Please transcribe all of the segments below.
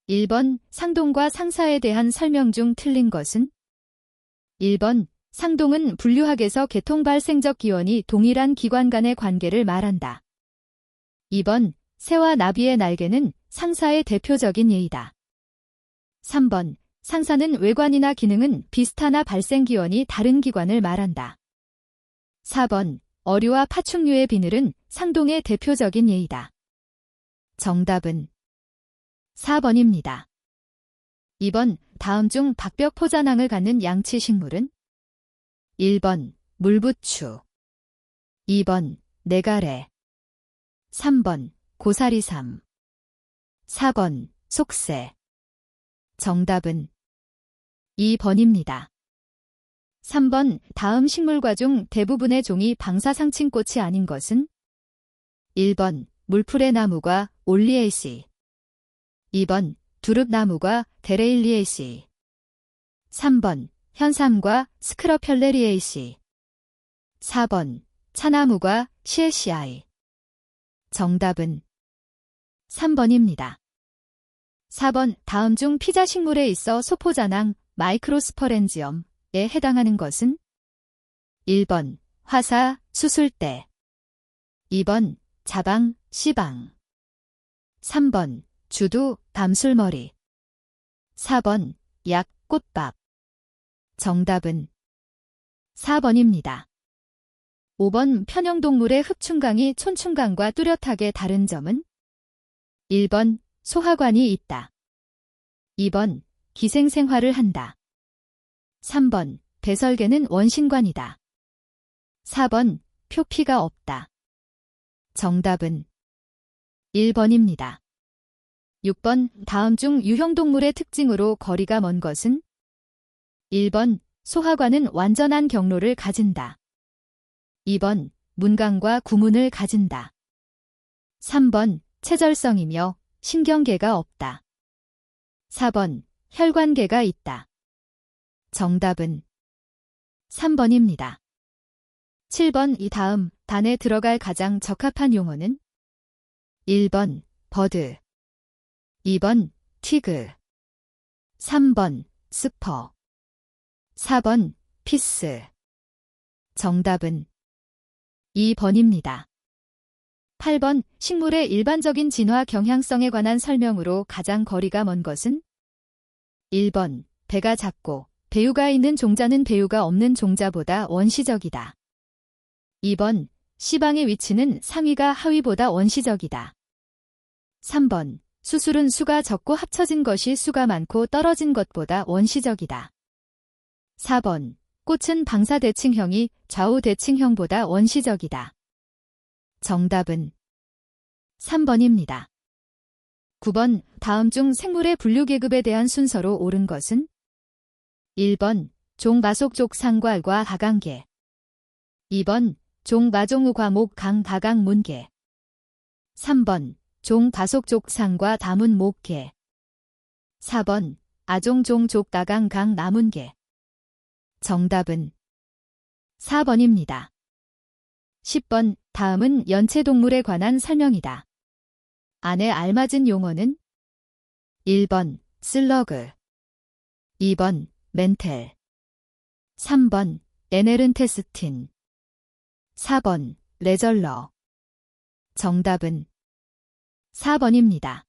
1번 상동과 상사에 대한 설명 중 틀린 것은? 1번 상동은 분류학에서 개통발생적 기원이 동일한 기관 간의 관계를 말한다. 2번 새와 나비의 날개는 상사의 대표적인 예이다. 3번 상사는 외관이나 기능은 비슷하나 발생 기원이 다른 기관을 말한다. 4번 어류와 파충류의 비늘은 상동의 대표적인 예이다. 정답은 4번입니다. 2번 다음 중 박벽 포자낭을 갖는 양치 식물은? 1번 물부추, 2번 네가래, 3번 고사리삼, 4번 속새. 정답은 2번입니다. 3번 다음 식물과 중 대부분의 종이 방사상층꽃이 아닌 것은? 1번 물풀의 나무가 올리에이시, 2번 두릅나무가 데레일리에이시, 3번 현삼과 스크러펠레리에이시, 4번 차나무가 시에시아이. 정답은 3번입니다. 4번 다음 중 피자 식물에 있어 소포자낭 마이크로스퍼렌지엄에 해당하는 것은? 1번 화사 수술대, 2번 자방 씨방, 3번 주두 담술머리, 4번 약 꽃밥. 정답은 4번입니다. 5번 편형동물의 흡충강이 촌충강과 뚜렷하게 다른 점은? 1번 소하관이 있다, 2번 기생생활을 한다, 3번 배설개는 원신관이다, 4번 표피가 없다. 정답은 1번입니다. 6번 다음 중 유형동물의 특징으로 거리가 먼 것은? 1번 소하관은 완전한 경로를 가진다, 2번 문강과 구문을 가진다, 3번 체절성이며 신경계가 없다, 4번 혈관계가 있다. 정답은 3번입니다. 7번 이 다음 단에 들어갈 가장 적합한 용어는? 1번 버드, 2번 티그, 3번 스퍼, 4번 피스. 정답은 2번입니다. 8번 식물의 일반적인 진화 경향성에 관한 설명으로 가장 거리가 먼 것은? 1번 배가 작고 배유가 있는 종자는 배유가 없는 종자보다 원시적이다. 2번 씨방의 위치는 상위가 하위보다 원시적이다. 3번 수술은 수가 적고 합쳐진 것이 수가 많고 떨어진 것보다 원시적이다. 4번 꽃은 방사대칭형이 좌우대칭형보다 원시적이다. 정답은 3번입니다. 9번 다음 중 생물의 분류계급에 대한 순서로 옳은 것은? 1번 종마속족상괄과 가강계, 2번 종마종우과목 강가강문계, 3번 종바속족상과 다문목계, 4번 아종종족다강강나문계. 정답은 4번입니다. 10번 다음은 연체동물에 관한 설명이다. 안에 알맞은 용어는? 1번 슬러그, 2번 멘텔, 3번 에네른테스틴, 4번 레절러. 정답은 4번입니다.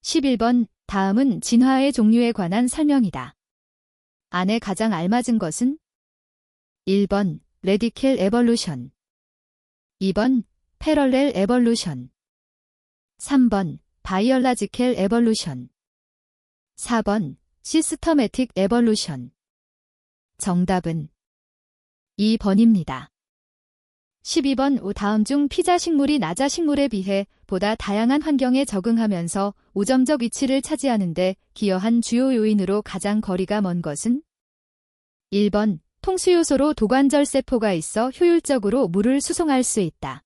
11번 다음은 진화의 종류에 관한 설명이다. 안에 가장 알맞은 것은? 1번 레디켈 에볼루션, 2번 패럴렐 에볼루션, 3번 바이올라지켈 에볼루션, 4번 시스터매틱 에볼루션. 정답은 2번입니다. 12번 다음 중 피자 식물이 나자 식물에 비해 보다 다양한 환경에 적응하면서 우점적 위치를 차지하는 데 기여한 주요 요인으로 가장 거리가 먼 것은? 1번 통수요소로 도관절 세포가 있어 효율적으로 물을 수송할 수 있다.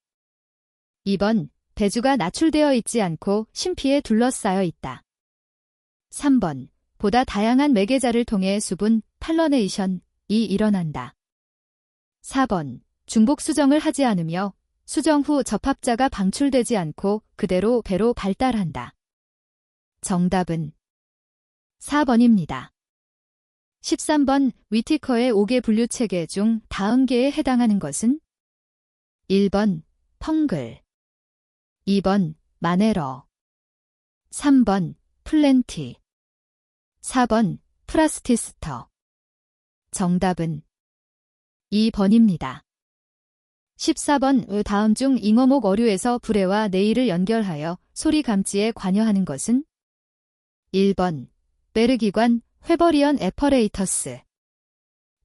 2번 배주가 나출되어 있지 않고 심피에 둘러싸여 있다. 3번 보다 다양한 매개자를 통해 수분, 팔러네이션이 일어난다. 4번 중복 수정을 하지 않으며 수정 후 접합자가 방출되지 않고 그대로 배로 발달한다. 정답은 4번입니다. 13번 위티커의 5개 분류 체계 중 다음 개에 해당하는 것은 1번 펑글, 2번 마네러, 3번 플랜티, 4번 프라스티스터. 정답은 2번입니다. 14번 다음 중 잉어목 어류에서 불해와 네일을 연결하여 소리 감지에 관여하는 것은 1번 베르기관 회버리언 에퍼레이터스,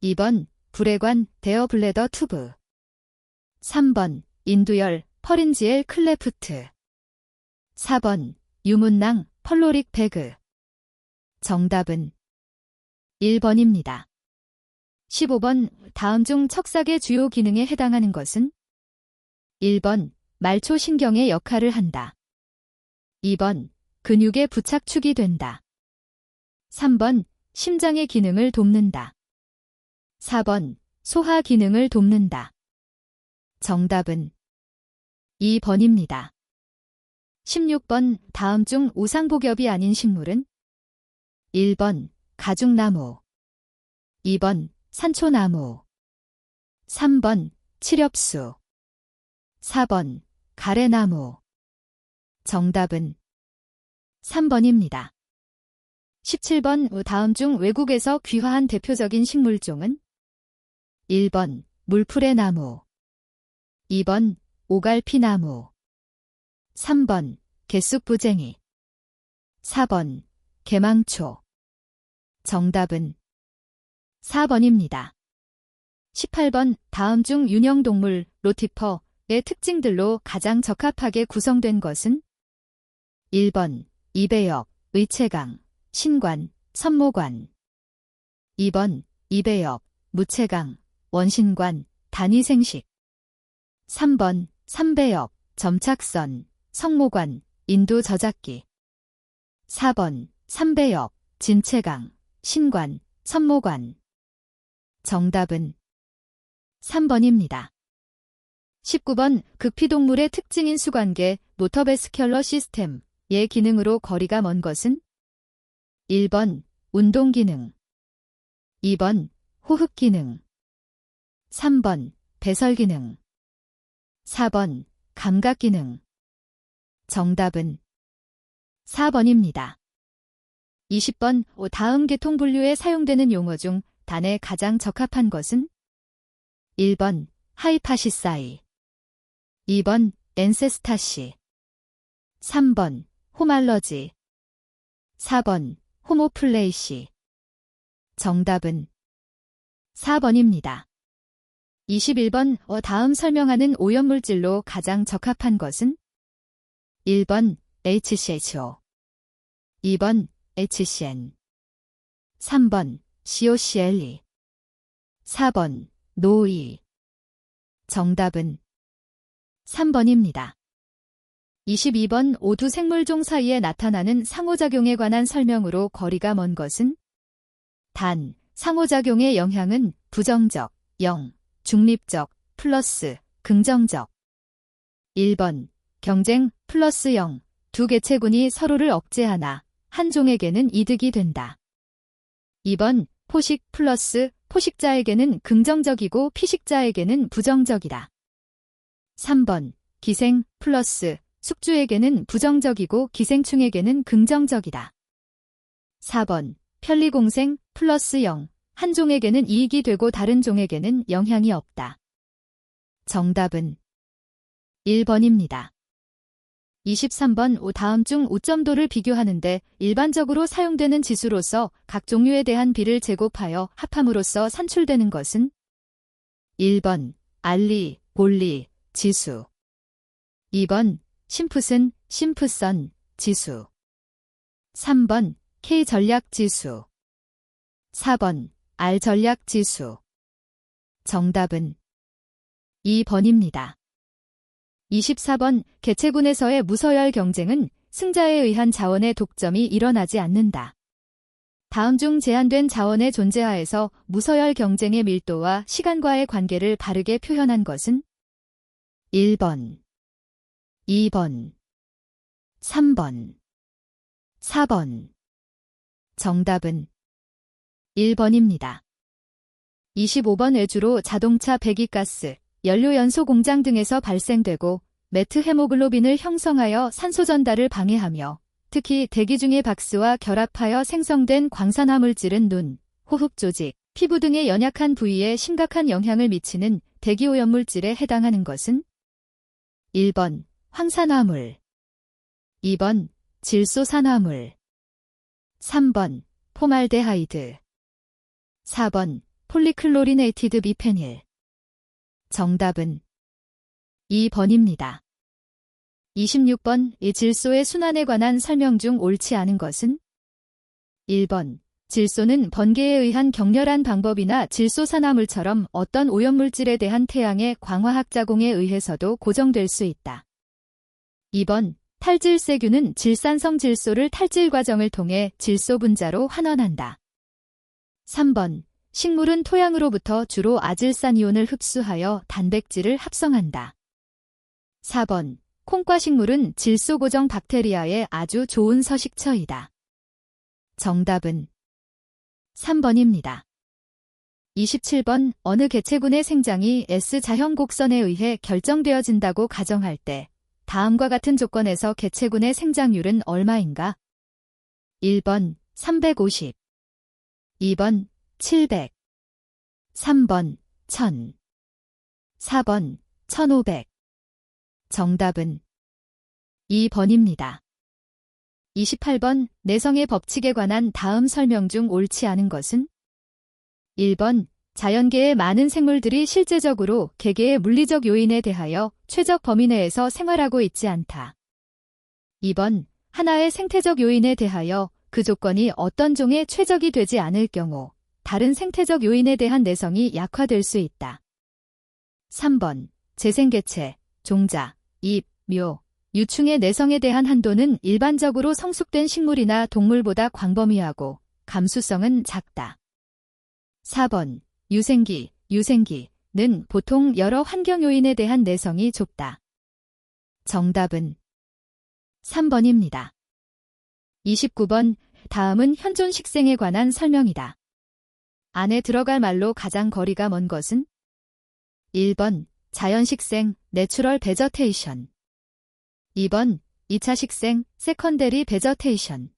2번 불해관 데어블레더 투브, 3번 인두열 퍼린지엘 클레프트, 4번 유문낭 펄로릭 배그. 정답은 1번입니다. 15번 다음 중 척삭의 주요 기능에 해당하는 것은 1번 말초신경의 역할을 한다, 2번 근육의 부착축이 된다, 3번 심장의 기능을 돕는다, 4번 소화 기능을 돕는다. 정답은 2번입니다. 16번 다음 중 우상복엽이 아닌 식물은 1번 가죽나무, 2번 산초나무, 3번 칠엽수, 4번 가래나무. 정답은 3번입니다. 17번 다음 중 외국에서 귀화한 대표적인 식물종은 1번 물풀의 나무, 2번 오갈피나무, 3번 개쑥부쟁이, 4번 개망초. 정답은 4번입니다. 18번 다음 중 윤형동물 로티퍼의 특징들로 가장 적합하게 구성된 것은 1번 이배역, 의채강, 신관, 선모관, 2번 이배역, 무채강, 원신관, 단위생식, 3번 삼배역, 점착선, 성모관, 인두저작기, 4번 삼배역, 진채강, 신관, 선모관. 정답은 3번입니다. 19번 극피동물의 특징인 수관계 노터베스큘러 시스템의 기능으로 거리가 먼 것은 1번 운동기능, 2번 호흡기능, 3번 배설기능, 4번 감각기능. 정답은 4번입니다. 20번 다음 계통 분류에 사용되는 용어 중 단에 가장 적합한 것은 1번 하이파시사이, 2번 엔세스타시, 3번 호말러지, 4번 호모플레이시. 정답은 4번입니다. 21번 다음 설명하는 오염물질로 가장 적합한 것은 1번 HCHO, 2번 HCN, 3번 COCLE, 4번 노이. 정답은 3번입니다. 22번 오두 생물종 사이에 나타나는 상호작용에 관한 설명으로 거리가 먼 것은 단, 상호작용의 영향은 부정적, 0, 중립적, 플러스, 긍정적. 1번 경쟁, 플러스 0, 두 개체군이 서로를 억제하나 한 종에게는 이득이 된다. 2번 포식, 플러스, 포식자에게는 긍정적이고 피식자에게는 부정적이다. 3번 기생, 플러스, 숙주에게는 부정적이고 기생충에게는 긍정적이다. 4번 편리공생, 플러스 0, 한 종에게는 이익이 되고 다른 종에게는 영향이 없다. 정답은 1번입니다. 23번 다음 중 오점도를 비교하는데 일반적으로 사용되는 지수로서 각 종류에 대한 비를 제곱하여 합함으로써 산출되는 것은 1번 알리, 볼리, 지수, 2번 심프슨, 심프선, 지수, 3번 K 전략 지수, 4번 R 전략 지수. 정답은 2번입니다. 24번 개체군에서의 무서열 경쟁은 승자에 의한 자원의 독점이 일어나지 않는다. 다음 중 제한된 자원의 존재하에서 무서열 경쟁의 밀도와 시간과의 관계를 바르게 표현한 것은 1번, 2번, 3번. 4번. 정답은 1번입니다. 25번 외주로 자동차 배기가스, 연료연소 공장 등에서 발생되고 메트헤모글로빈을 형성하여 산소 전달을 방해하며 특히 대기 중의 박스와 결합하여 생성된 광산화물질은 눈, 호흡 조직, 피부 등의 연약한 부위에 심각한 영향을 미치는 대기오염물질에 해당하는 것은 1번 황산화물, 2번 질소산화물, 3번 포말데하이드, 4번 폴리클로리네이티드 비페닐. 정답은 2번입니다. 26번 이 질소의 순환에 관한 설명 중 옳지 않은 것은 1번 질소는 번개에 의한 격렬한 방법이나 질소산화물처럼 어떤 오염물질에 대한 태양의 광화학 작용에 의해서도 고정될 수 있다. 2번 탈질세균은 질산성 질소를 탈질 과정을 통해 질소 분자로 환원한다. 3번 식물은 토양으로부터 주로 아질산이온을 흡수하여 단백질을 합성한다. 4번 콩과 식물은 질소 고정 박테리아에 아주 좋은 서식처이다. 정답은 3번입니다. 27번 어느 개체군의 생장이 S자형 곡선에 의해 결정되어진다고 가정할 때 다음과 같은 조건에서 개체군의 생장률은 얼마인가? 1번 350, 2번 700, 3번 1000, 4번 1500. 정답은 2번입니다. 28번 내성의 법칙에 관한 다음 설명 중 옳지 않은 것은 1번 자연계의 많은 생물들이 실제적으로 개개의 물리적 요인에 대하여 최적 범위 내에서 생활하고 있지 않다. 2번 하나의 생태적 요인에 대하여 그 조건이 어떤 종의 최적이 되지 않을 경우 다른 생태적 요인에 대한 내성이 약화될 수 있다. 3번 재생개체, 종자, 잎, 묘, 유충의 내성에 대한 한도는 일반적으로 성숙된 식물이나 동물보다 광범위하고 감수성은 작다. 4번 유생기는 보통 여러 환경 요인에 대한 내성이 좁다. 정답은 3번입니다. 29번 다음은 현존 식생에 관한 설명이다. 안에 들어갈 말로 가장 거리가 먼 것은 1번 자연식생, 내추럴 베저테이션, 2번 2차 식생, 세컨데리 베저테이션,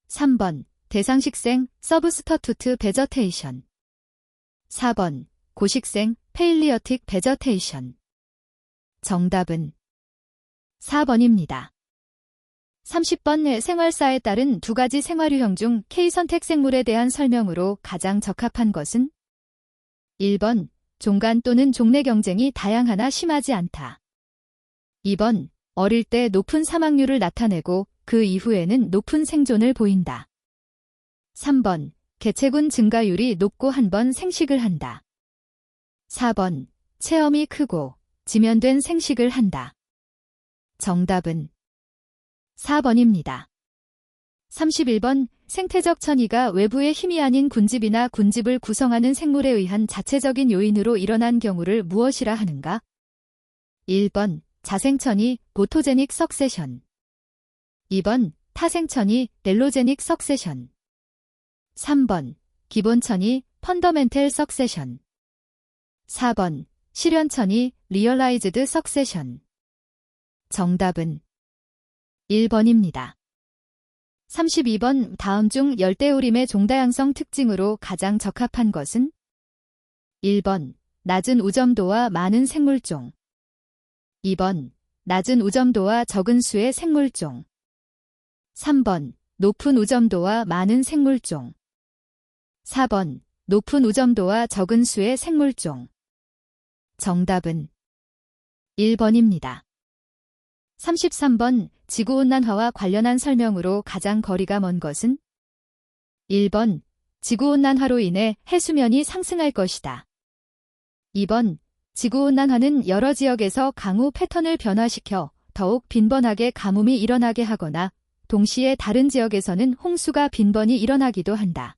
3번 대상식생, 서브스터투트 베저테이션, 4번 고식생, 페일리어틱 베저테이션. 정답은 4번입니다. 30번 생활사에 따른 두 가지 생활유형 중 K선택 생물에 대한 설명으로 가장 적합한 것은 1번 종간 또는 종내 경쟁이 다양하나 심하지 않다. 2번 어릴 때 높은 사망률을 나타내고 그 이후에는 높은 생존을 보인다. 3번 개체군 증가율이 높고 한 번 생식을 한다. 4번 체험이 크고 지면된 생식을 한다. 정답은 4번입니다. 31번 생태적 천이가 외부의 힘이 아닌 군집이나 군집을 구성하는 생물에 의한 자체적인 요인으로 일어난 경우를 무엇이라 하는가? 1번 자생천이 보토제닉 석세션, 2번 타생천이 렐로제닉 석세션, 3번 기본천이 펀더멘텔 석세션, 4번 실현천이 리얼라이즈드 석세션. 정답은 1번입니다. 32번 다음 중 열대우림의 종다양성 특징으로 가장 적합한 것은 1번 낮은 우점도와 많은 생물종, 2번 낮은 우점도와 적은 수의 생물종, 3번 높은 우점도와 많은 생물종, 4번 높은 우점도와 적은 수의 생물종. 정답은 1번입니다. 33번 지구온난화와 관련한 설명으로 가장 거리가 먼 것은 1번 지구온난화로 인해 해수면이 상승할 것이다. 2번 지구온난화는 여러 지역에서 강우 패턴을 변화시켜 더욱 빈번하게 가뭄이 일어나게 하거나 동시에 다른 지역에서는 홍수가 빈번히 일어나기도 한다.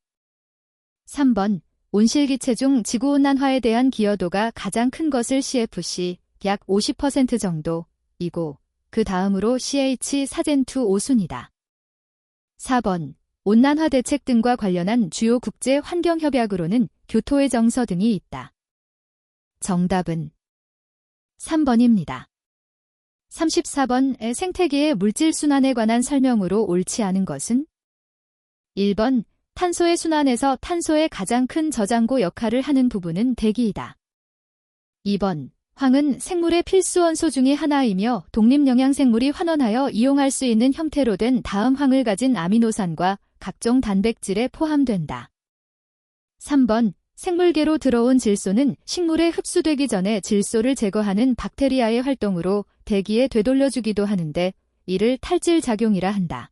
3번 온실기체 중 지구온난화에 대한 기여도가 가장 큰 것을 CFC 약 50% 정도이고 그 다음으로 CH 사젠투 5순이다. 4번. 온난화 대책 등과 관련한 주요 국제 환경 협약으로는 교토의 정서 등이 있다. 정답은 3번입니다. 34번. 생태계의 물질 순환에 관한 설명으로 옳지 않은 것은? 1번. 탄소의 순환에서 탄소의 가장 큰 저장고 역할을 하는 부분은 대기이다. 2번. 황은 생물의 필수 원소 중의 하나이며 독립영양생물이 환원하여 이용할 수 있는 형태로 된 다음 황을 가진 아미노산과 각종 단백질에 포함된다. 3번. 생물계로 들어온 질소는 식물에 흡수되기 전에 질소를 제거하는 박테리아의 활동으로 대기에 되돌려주기도 하는데 이를 탈질작용이라 한다.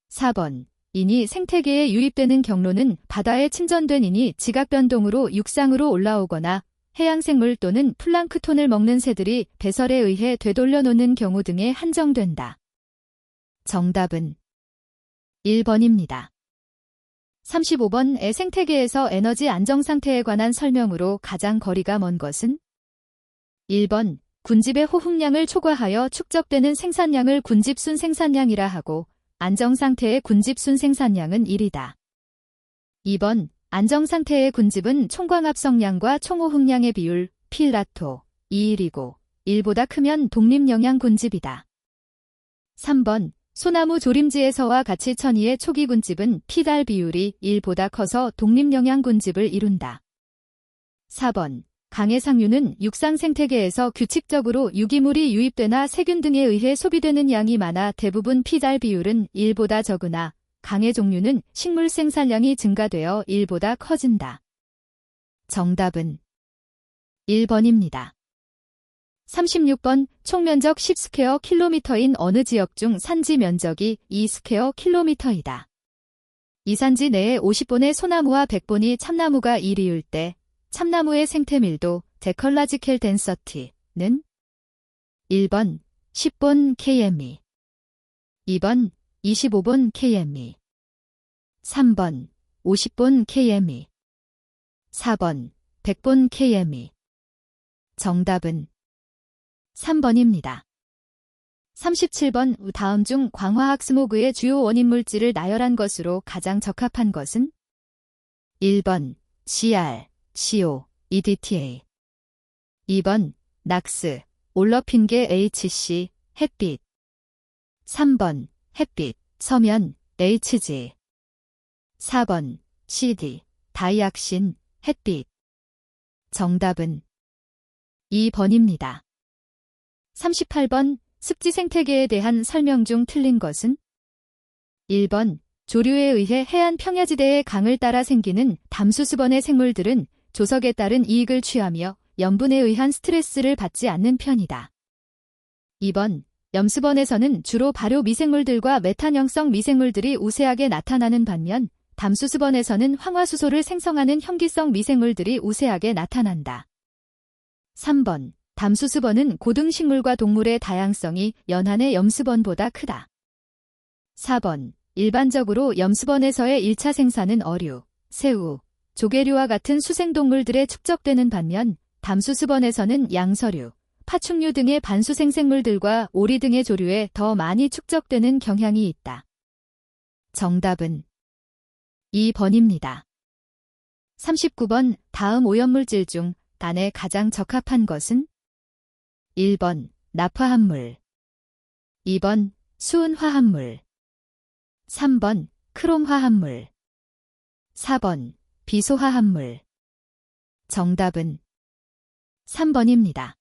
4번. 인이 생태계에 유입되는 경로는 바다에 침전된 인이 지각변동으로 육상으로 올라오거나 해양생물 또는 플랑크톤을 먹는 새들이 배설에 의해 되돌려 놓는 경우 등에 한정된다. 정답은 1번입니다. 35번. 생태계에서 에너지 안정 상태에 관한 설명으로 가장 거리가 먼 것은? 1번. 군집의 호흡량을 초과하여 축적되는 생산량을 군집순 생산량이라 하고 안정상태의 군집순 생산량은 1이다. 2번. 안정상태의 군집은 총광합성량과 총호흡량의 비율 필라토 2:1이고 1보다 크면 독립영양 군집이다. 3번. 소나무 조림지에서와 같이 천이의 초기 군집은 피달 비율이 1보다 커서 독립영양 군집을 이룬다. 4번. 강의 상류는 육상 생태계에서 규칙적으로 유기물이 유입되나 세균 등에 의해 소비되는 양이 많아 대부분 피달 비율은 1보다 적으나 강의 종류는 식물 생산량이 증가되어 1보다 커진다. 정답은 1번입니다. 36번. 총면적 10스퀘어 킬로미터인 어느 지역 중 산지 면적이 2스퀘어 킬로미터이다. 이 산지 내에 50본의 소나무와 100본이 참나무가 이리울 때 참나무의 생태밀도 데컬라지켈 덴서티는 1번 10본 km, 2번 25본 km, 3번 50본 km, 4번 100본 km. 정답은 3번입니다. 37번. 다음 중 광화학 스모그의 주요 원인 물질을 나열한 것으로 가장 적합한 것은? 1번 Gr, CO, EDTA 2번 낙스, 올러핀계 HC, 햇빛 3번 햇빛, 서면, HG 4번 CD, 다이악신, 햇빛. 정답은 2번입니다. 38번. 습지 생태계에 대한 설명 중 틀린 것은? 1번. 조류에 의해 해안 평야지대의 강을 따라 생기는 담수수번의 생물들은 조석에 따른 이익을 취하며 염분에 의한 스트레스를 받지 않는 편이다. 2번. 염수번에서는 주로 발효 미생물들과 메탄형성 미생물들이 우세하게 나타나는 반면 담수수번에서는 황화수소를 생성하는 혐기성 미생물들이 우세하게 나타난다. 3번. 담수수번은 고등식물과 동물의 다양성이 연한의 염수번보다 크다. 4번. 일반적으로 염수번에서의 1차 생산은 어류, 새우, 조개류와 같은 수생동물들에 축적되는 반면 담수수번에서는 양서류, 파충류 등의 반수생생물들과 오리 등의 조류에 더 많이 축적되는 경향이 있다. 정답은 2번입니다. 39번. 다음 오염물질 중 단에 가장 적합한 것은? 1번 납화합물, 2번 수은화합물, 3번 크롬화합물, 4번 비소화합물. 정답은 3번입니다.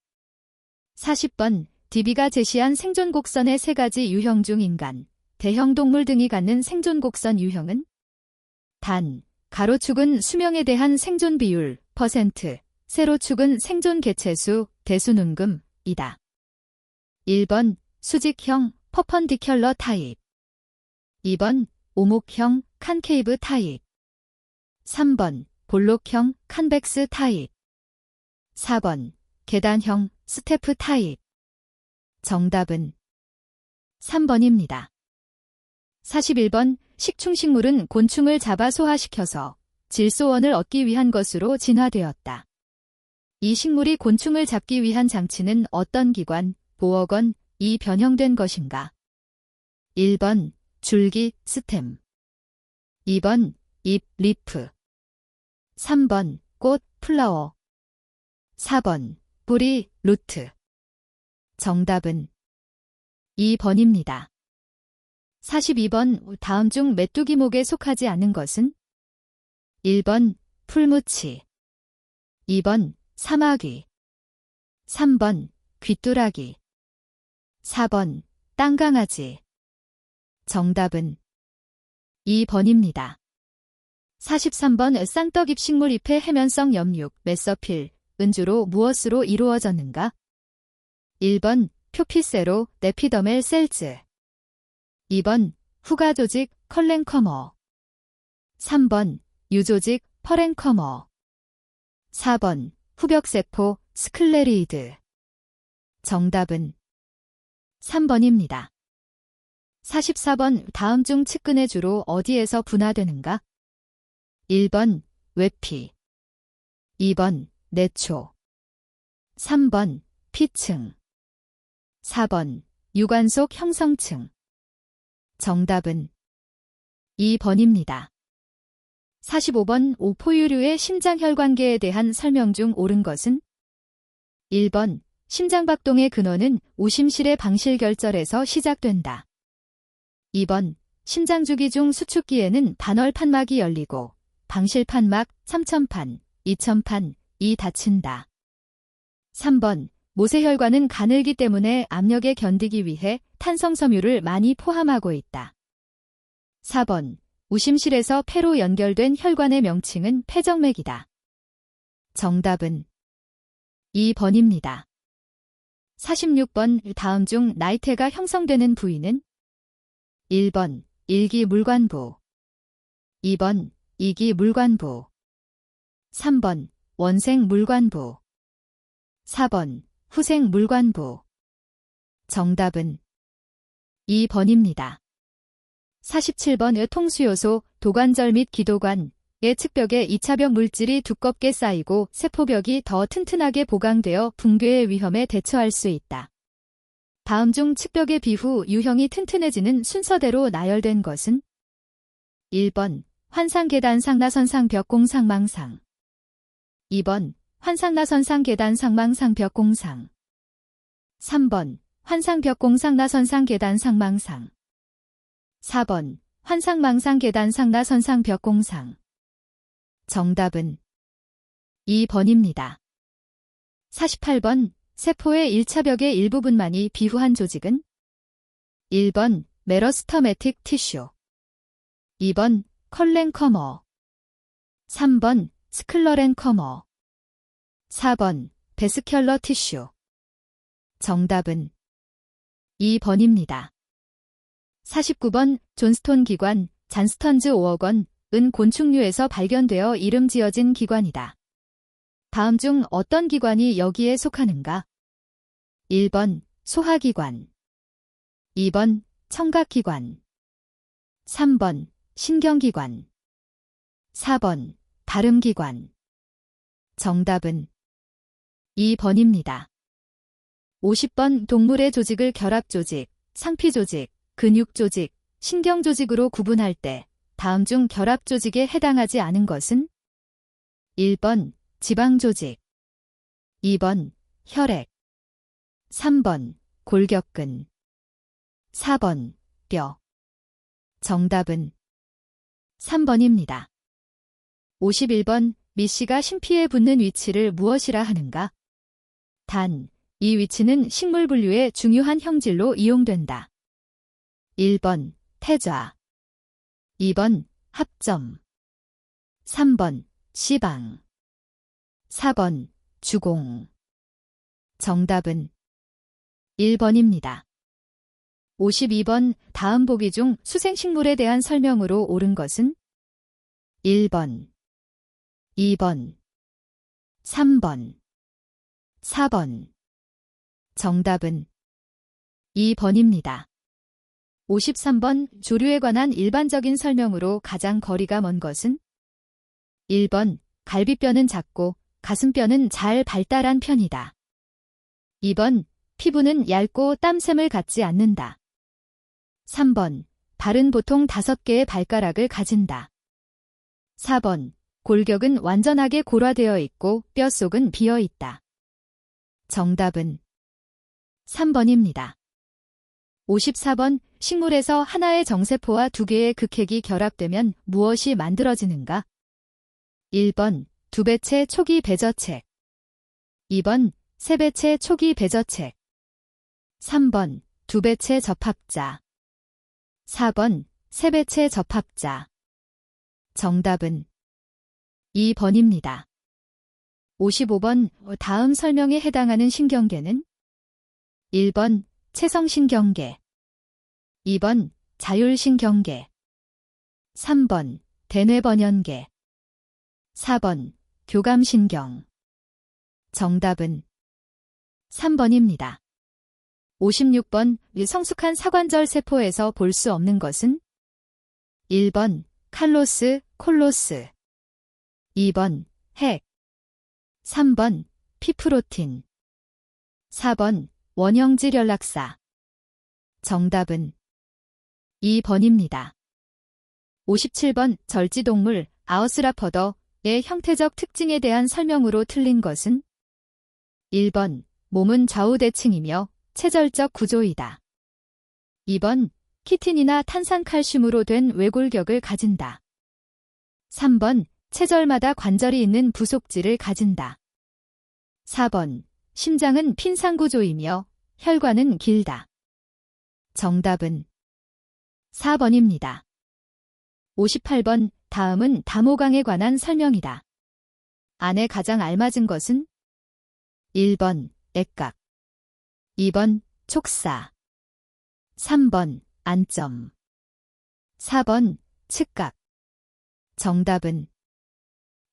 40번. DB가 제시한 생존곡선의 세 가지 유형 중 인간, 대형 동물 등이 갖는 생존곡선 유형은? 단, 가로축은 수명에 대한 생존 비율, %, 세로축은 생존 개체수, 대수능금, 이다. 1번 수직형, 퍼펀디큘러 타입, 2번 오목형, 칸케이브 타입, 3번 볼록형, 컨벡스 타입, 4번 계단형, 스테프 타입. 정답은 3번입니다. 41번. 식충식물은 곤충을 잡아 소화시켜서 질소원을 얻기 위한 것으로 진화되었다. 이 식물이 곤충을 잡기 위한 장치는 어떤 기관, 보어건, 이 변형된 것인가? 1번 줄기, 스템. 2번, 잎, 리프. 3번, 꽃, 플라워. 4번, 뿌리, 루트. 정답은 2번입니다. 42번, 다음 중 메뚜기목에 속하지 않은 것은? 1번, 풀무치. 2번, 사마귀. 3번, 귀뚜라기. 4번, 땅강아지. 정답은 2번입니다. 43번, 쌍떡잎 식물 잎의 해면성 염육, 메서필, 은주로 무엇으로 이루어졌는가? 1번, 표피세로, 네피더멜 셀즈. 2번, 후가조직, 컬랭커머. 3번, 유조직, 퍼랭커머. 4번, 후벽세포, 스클레리이드. 정답은 3번입니다. 44번, 다음 중 측근의 주로 어디에서 분화되는가? 1번, 외피. 2번, 내초. 3번, 피층. 4번, 유관속 형성층. 정답은 2번입니다. 45번, 오포유류의 심장혈관계에 대한 설명 중 옳은 것은? 1번, 심장박동의 근원은 우심실의 방실결절에서 시작된다. 2번, 심장주기 중 수축기에는 반월판막이 열리고 방실판막, 3천판, 2천판, 이 닫힌다. 3번, 모세혈관은 가늘기 때문에 압력에 견디기 위해 탄성섬유를 많이 포함하고 있다. 4번, 우심실에서 폐로 연결된 혈관의 명칭은 폐정맥이다. 정답은 2번입니다. 46번, 다음 중 나이테가 형성되는 부위는? 1번, 일기물관부. 2번, 이기물관부. 3번, 원생물관부. 4번, 후생물관부. 정답은 2번입니다. 47번, 통수요소, 도관절 및 기도관의 측벽에 2차벽 물질이 두껍게 쌓이고 세포벽이 더 튼튼하게 보강되어 붕괴의 위험에 대처할 수 있다. 다음 중 측벽의 비후 유형이 튼튼해지는 순서대로 나열된 것은? 1번, 환상계단상나선상벽공상망상. 2번, 환상나선상계단상망상벽공상. 3번, 환상벽공상나선상계단상망상. 4번, 환상망상계단상나선상벽공상. 정답은 2번입니다. 48번, 세포의 1차벽의 일부분만이 비후한 조직은? 1번, 메러스터매틱 티슈. 2번, 컬랭커머. 3번, 스클러렌커머. 4번, 베스큘러 티슈. 정답은 2번입니다. 49번, 존스톤 기관, 잔스턴즈 5억 원, 은 곤충류에서 발견되어 이름 지어진 기관이다. 다음 중 어떤 기관이 여기에 속하는가? 1번, 소화기관. 2번, 청각기관. 3번, 신경기관. 4번, 발음기관. 정답은 2번입니다. 50번, 동물의 조직을 결합조직, 상피조직, 근육조직, 신경조직으로 구분할 때 다음 중 결합조직에 해당하지 않은 것은? 1번, 지방조직. 2번, 혈액. 3번, 골격근. 4번, 뼈. 정답은 3번입니다. 51번, 미씨가 심피에 붙는 위치를 무엇이라 하는가? 단, 이 위치는 식물 분류의 중요한 형질로 이용된다. 1번, 태좌. 2번, 합점. 3번, 시방. 4번, 주공. 정답은 1번입니다. 52번, 다음 보기 중 수생식물에 대한 설명으로 옳은 것은? 1번, 2번, 3번, 4번. 정답은 2번입니다. 53번, 조류에 관한 일반적인 설명으로 가장 거리가 먼 것은? 1번, 갈비뼈는 작고 가슴뼈는 잘 발달한 편이다. 2번, 피부는 얇고 땀샘을 갖지 않는다. 3번, 발은 보통 5개의 발가락을 가진다. 4번. 골격은 완전하게 골화되어 있고 뼛속은 비어 있다. 정답은 3번입니다. 54번. 식물에서 하나의 정세포와 2개의 극핵이 결합되면 무엇이 만들어지는가? 1번. 두배체 초기 배저책. 2번. 세배체 초기 배저책. 3번. 두배체 접합자. 4번. 세배체 접합자. 정답은 2번입니다. 55번. 다음 설명에 해당하는 신경계는 1번. 체성신경계. 2번. 자율신경계. 3번. 대뇌번연계. 4번. 교감신경. 정답은 3번입니다. 56번. 성숙한 사관절 세포에서 볼 수 없는 것은 1번. 칼로스, 콜로스. 2번. 핵. 3번. 피프로틴. 4번. 원형질 연락사. 정답은 2번입니다. 57번. 절지동물 아우스라퍼더의 형태적 특징에 대한 설명으로 틀린 것은 1번. 몸은 좌우대칭이며 체절적 구조이다. 2번. 키틴이나 탄산칼슘으로 된 외골격을 가진다. 3번. 체절마다 관절이 있는 부속질을 가진다. 4번. 심장은 핀상구조이며 혈관은 길다. 정답은 4번입니다. 58번. 다음은 다모강에 관한 설명이다. 안에 가장 알맞은 것은 1번. 액각. 2번. 촉사. 3번. 안점. 4번. 측각. 정답은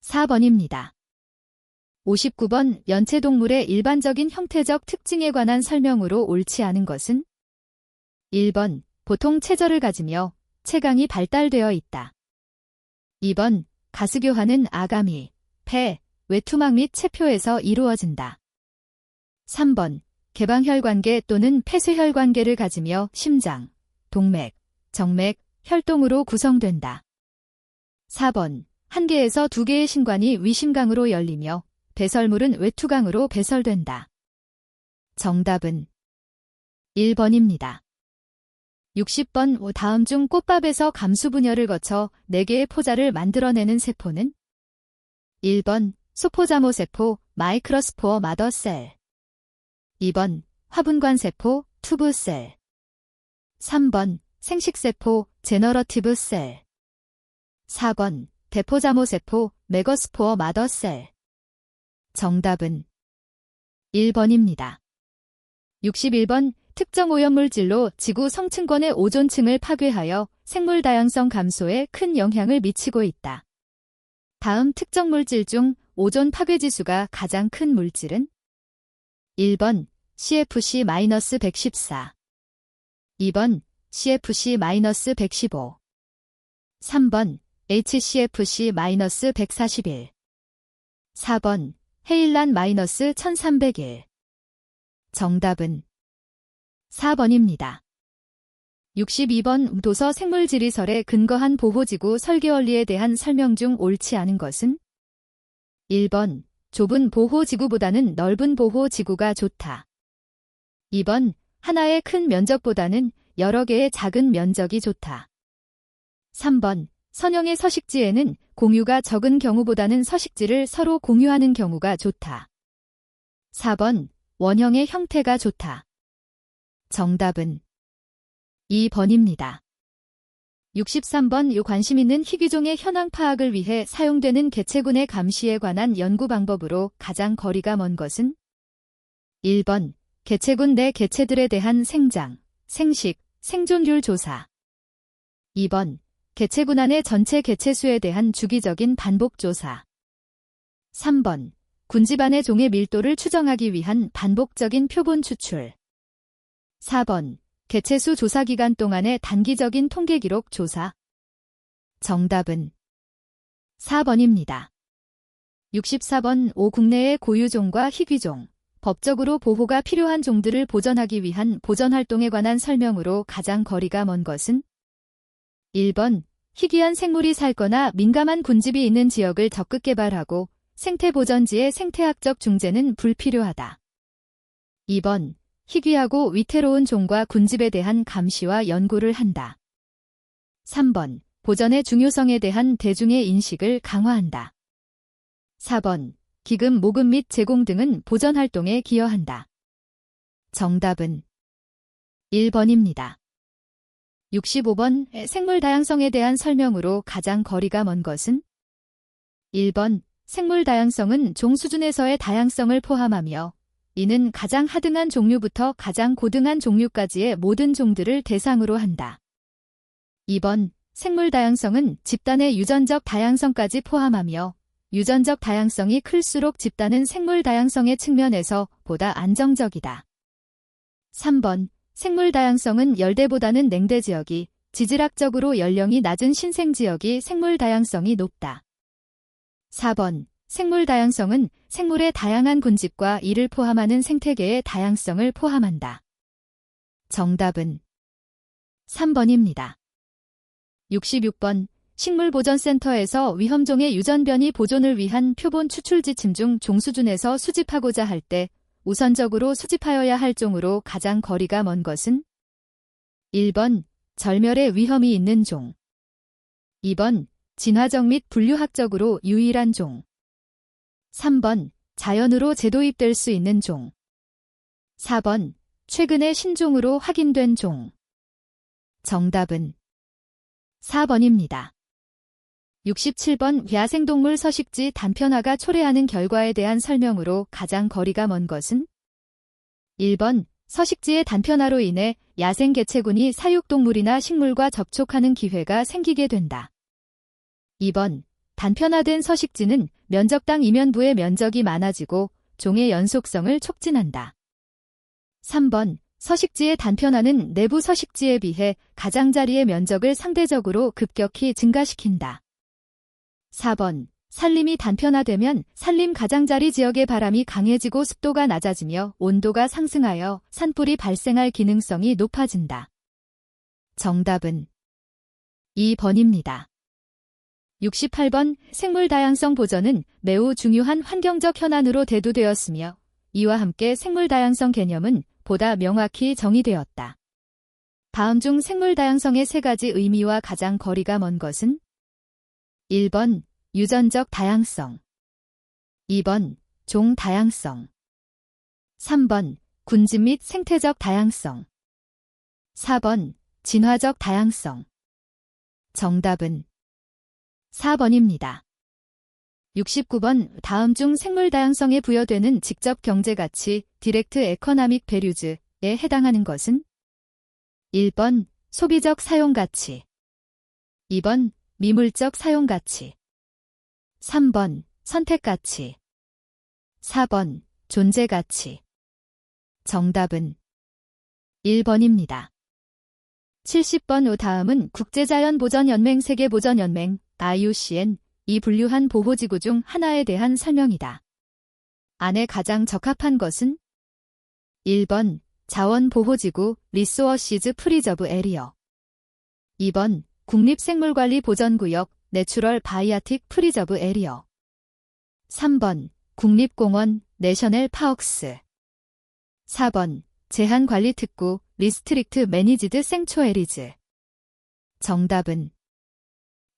4번입니다. 59번. 연체동물의 일반적인 형태적 특징에 관한 설명으로 옳지 않은 것은 1번. 보통 체절을 가지며 체강이 발달되어 있다. 2번. 가스교환은 아가미, 폐, 외투막 및 체표에서 이루어진다. 3번. 개방혈관계 또는 폐쇄혈관계를 가지며 심장, 동맥, 정맥, 혈동으로 구성된다. 4번. 한 개에서 2개의 신관이 위심강으로 열리며 배설물은 외투강으로 배설된다. 정답은 1번입니다. 60번. 다음 중 꽃밥에서 감수분열을 거쳐 4개의 포자를 만들어내는 세포는 1번. 소포자모세포, 마이크로스포어 마더셀. 2번. 화분관세포, 투브셀. 3번. 생식세포, 제너러티브 셀. 4번. 대포자모세포, 메거스포어 마더셀. 정답은 1번입니다. 61번. 특정 오염물질로 지구 성층권의 오존층을 파괴하여 생물 다양성 감소에 큰 영향을 미치고 있다. 다음 특정 물질 중 오존 파괴지수가 가장 큰 물질은 1번. CFC-114. 2번. CFC-115. 3번. HCFC-141. 4번. 헤일란-1301. 정답은 4번입니다. 62번. 도서 생물지리설에 근거한 보호지구 설계원리에 대한 설명 중 옳지 않은 것은 1번. 좁은 보호지구보다는 넓은 보호지구가 좋다. 2번. 하나의 큰 면적보다는 여러 개의 작은 면적이 좋다. 3번. 선형의 서식지에는 공유가 적은 경우보다는 서식지를 서로 공유하는 경우가 좋다. 4번. 원형의 형태가 좋다. 정답은 2번입니다. 63번. 관심 있는 희귀종의 현황 파악을 위해 사용되는 개체군의 감시에 관한 연구 방법으로 가장 거리가 먼 것은 1번. 개체군 내 개체들에 대한 생장, 생식, 생존율 조사. 2번. 개체군 안의 전체 개체수에 대한 주기적인 반복 조사. 3번. 군집안의 종의 밀도를 추정하기 위한 반복적인 표본 추출. 4번. 개체수 조사 기간 동안의 단기적인 통계 기록 조사. 정답은 4번입니다. 64번. 국내의 고유종과 희귀종, 법적으로 보호가 필요한 종들을 보전하기 위한 보전활동에 관한 설명으로 가장 거리가 먼 것은 1번, 희귀한 생물이 살거나 민감한 군집이 있는 지역을 적극 개발하고 생태보전지의 생태학적 중재는 불필요하다. 2번, 희귀하고 위태로운 종과 군집에 대한 감시와 연구를 한다. 3번, 보전의 중요성에 대한 대중의 인식을 강화한다. 4번, 기금 모금 및 제공 등은 보전 활동에 기여한다. 정답은 1번입니다. 65번, 생물 다양성에 대한 설명으로 가장 거리가 먼 것은? 1번, 생물 다양성은 종 수준에서의 다양성을 포함하며 이는 가장 하등한 종류부터 가장 고등한 종류까지의 모든 종들을 대상으로 한다. 2번, 생물 다양성은 집단의 유전적 다양성까지 포함하며 유전적 다양성이 클수록 집단은 생물 다양성의 측면에서 보다 안정적이다. 3번, 생물 다양성은 열대보다는 냉대 지역이, 지질학적으로 연령이 낮은 신생 지역이 생물 다양성이 높다. 4번, 생물 다양성은 생물의 다양한 군집과 이를 포함하는 생태계의 다양성을 포함한다. 정답은 3번입니다. 66번, 식물보전센터에서 위험종의 유전변이 보존을 위한 표본 추출 지침 중 종 수준에서 수집하고자 할 때 우선적으로 수집하여야 할 종으로 가장 거리가 먼 것은? 1번, 절멸의 위험이 있는 종. 2번, 진화적 및 분류학적으로 유일한 종. 3번, 자연으로 재도입될 수 있는 종. 4번, 최근의 신종으로 확인된 종. 정답은 4번입니다. 67번, 야생동물 서식지 단편화가 초래하는 결과에 대한 설명으로 가장 거리가 먼 것은? 1번, 서식지의 단편화로 인해 야생 개체군이 사육동물이나 식물과 접촉하는 기회가 생기게 된다. 2번, 단편화된 서식지는 면적당 이면부의 면적이 많아지고 종의 연속성을 촉진한다. 3번, 서식지의 단편화는 내부 서식지에 비해 가장자리의 면적을 상대적으로 급격히 증가시킨다. 4번, 산림이 단편화되면 산림 가장자리 지역의 바람이 강해지고 습도가 낮아지며 온도가 상승하여 산불이 발생할 기능성이 높아진다. 정답은 2번입니다. 68번, 생물 다양성 보전은 매우 중요한 환경적 현안으로 대두되었으며 이와 함께 생물 다양성 개념은 보다 명확히 정의되었다. 다음 중 생물 다양성의 세 가지 의미와 가장 거리가 먼 것은? 1번, 유전적 다양성. 2번, 종 다양성. 3번, 군집 및 생태적 다양성. 4번, 진화적 다양성. 정답은 4번입니다. 69번, 다음 중 생물 다양성에 부여되는 직접 경제가치, 디렉트 에코나믹 밸류즈에 해당하는 것은? 1번, 소비적 사용가치. 2번, 미물적 사용가치. 3번, 선택가치. 4번, 존재가치. 정답은 1번입니다. 70번, 다음은 국제자연보전연맹 세계보전연맹 IUCN 이 분류한 보호지구 중 하나에 대한 설명이다. 안에 가장 적합한 것은? 1번, 자원보호지구 리소어시즈 프리저브 에리어. 2번, 국립생물관리보전구역 내추럴 바이아틱 프리저브 에리어. 3번, 국립공원 내셔널 파억스. 4번, 제한관리특구 리스트릭트 매니지드 생초에리즈. 정답은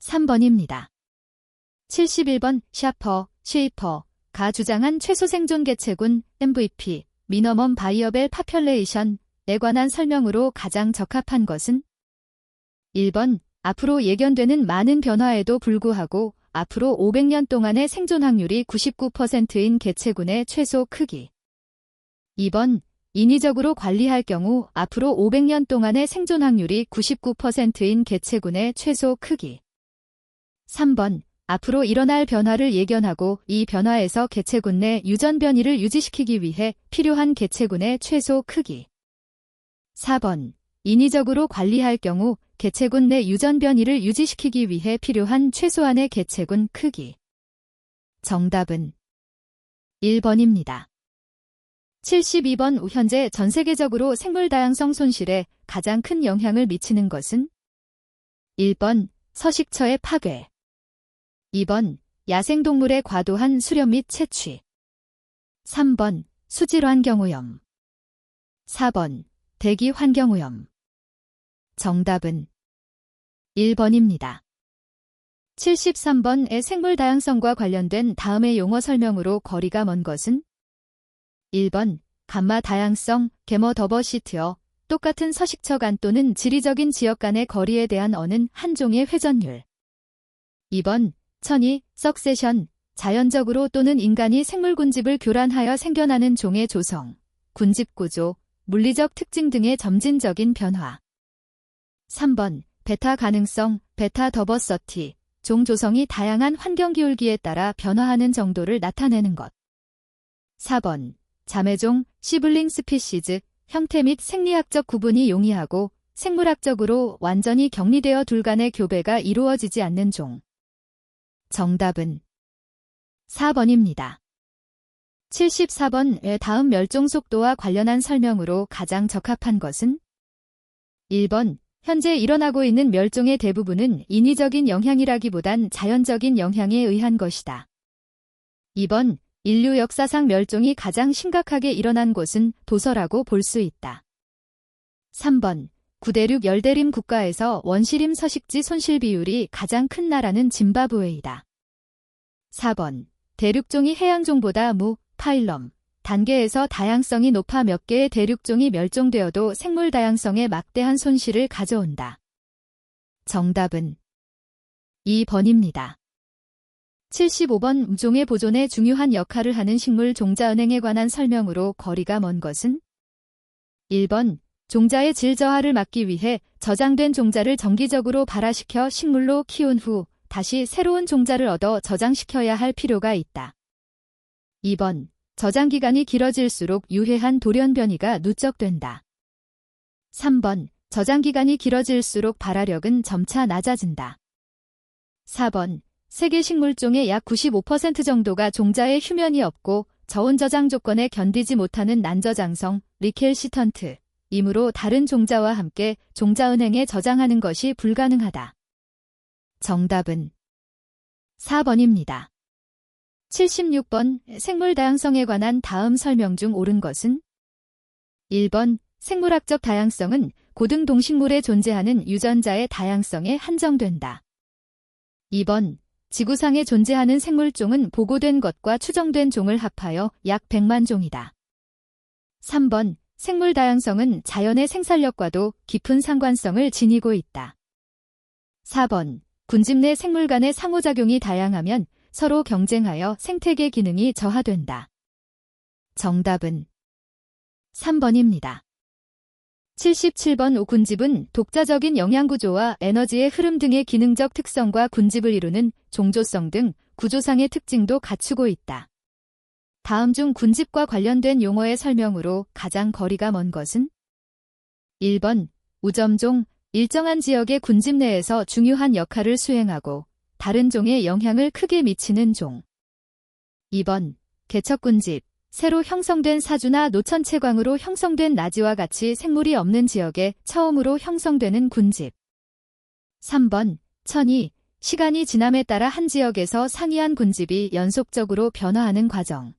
3번입니다. 71번, 쉐이퍼가 주장한 최소 생존 개체군 MVP 미너멈 바이어벨 파퓰레이션에 관한 설명으로 가장 적합한 것은? 1번, 앞으로 예견되는 많은 변화에도 불구하고 앞으로 500년 동안의 생존 확률이 99%인 개체군의 최소 크기. 2번, 인위적으로 관리할 경우 앞으로 500년 동안의 생존 확률이 99%인 개체군의 최소 크기. 3번, 앞으로 일어날 변화를 예견하고 이 변화에서 개체군 내 유전 변이를 유지시키기 위해 필요한 개체군의 최소 크기. 4번, 인위적으로 관리할 경우 개체군 내 유전 변이를 유지시키기 위해 필요한 최소한의 개체군 크기. 정답은 1번입니다. 72번, 현재 전 세계적으로 생물 다양성 손실에 가장 큰 영향을 미치는 것은? 1번 서식처의 파괴. 2번 야생동물의 과도한 수렴 및 채취. 3번 수질 환경오염. 4번 대기 환경오염. 정답은 1번입니다. 73번의 생물 다양성과 관련된 다음의 용어 설명으로 거리가 먼 것은? 1번 감마 다양성, 게머 더버시티어, 똑같은 서식처 간 또는 지리적인 지역 간의 거리에 대한 어느 한 종의 회전율. 2번 천이, 석세션, 자연적으로 또는 인간이 생물 군집을 교란하여 생겨나는 종의 조성, 군집 구조, 물리적 특징 등의 점진적인 변화. 3번 베타 가능성, 베타 더버서티, 종 조성이 다양한 환경 기울기에 따라 변화하는 정도를 나타내는 것. 4번 자매종, 시블링 스피시즈, 형태 및 생리학적 구분이 용이하고 생물학적으로 완전히 격리되어 둘 간의 교배가 이루어지지 않는 종. 정답은 4번입니다. 74번의 다음 멸종 속도와 관련한 설명으로 가장 적합한 것은? 1번 현재 일어나고 있는 멸종의 대부분은 인위적인 영향이라기보단 자연적인 영향에 의한 것이다. 2번 인류 역사상 멸종이 가장 심각하게 일어난 곳은 도서라고 볼 수 있다. 3번 구대륙 열대림 국가에서 원시림 서식지 손실 비율이 가장 큰 나라는 짐바브웨이다. 4번 대륙종이 해양종보다 파일럼, 단계에서 다양성이 높아 몇 개의 대륙종이 멸종되어도 생물 다양성에 막대한 손실을 가져온다. 정답은 2번입니다. 75번 종의 보존에 중요한 역할을 하는 식물 종자은행에 관한 설명으로 거리가 먼 것은? 1번 종자의 질 저하를 막기 위해 저장된 종자를 정기적으로 발화시켜 식물로 키운 후 다시 새로운 종자를 얻어 저장시켜야 할 필요가 있다. 2번 저장기간이 길어질수록 유해한 돌연변이가 누적된다. 3번 저장기간이 길어질수록 발화력은 점차 낮아진다. 4번 세계 식물종의 약 95% 정도가 종자에 휴면이 없고 저온 저장 조건에 견디지 못하는 난저장성, 리켈시턴트, 이므로 다른 종자와 함께 종자은행에 저장하는 것이 불가능하다. 정답은 4번입니다. 76번 생물 다양성에 관한 다음 설명 중 옳은 것은? 1번 생물학적 다양성은 고등 동식물에 존재하는 유전자의 다양성에 한정된다. 2번 지구상에 존재하는 생물종은 보고된 것과 추정된 종을 합하여 약 100만 종이다. 3번 생물 다양성은 자연의 생산력과도 깊은 상관성을 지니고 있다. 4번 군집 내 생물 간의 상호작용이 다양하면 서로 경쟁하여 생태계 기능이 저하된다. 정답은 3번입니다. 77번 군집은 독자적인 영양구조와 에너지의 흐름 등의 기능적 특성과 군집을 이루는 종조성 등 구조상의 특징도 갖추고 있다. 다음 중 군집과 관련된 용어의 설명으로 가장 거리가 먼 것은? 1번 우점종, 일정한 지역의 군집 내에서 중요한 역할을 수행하고 다른 종에 영향을 크게 미치는 종. 2번 개척군집, 새로 형성된 사주나 노천채광으로 형성된 나지와 같이 생물이 없는 지역에 처음으로 형성되는 군집. 3번 천이, 시간이 지남에 따라 한 지역에서 상이한 군집이 연속적으로 변화하는 과정.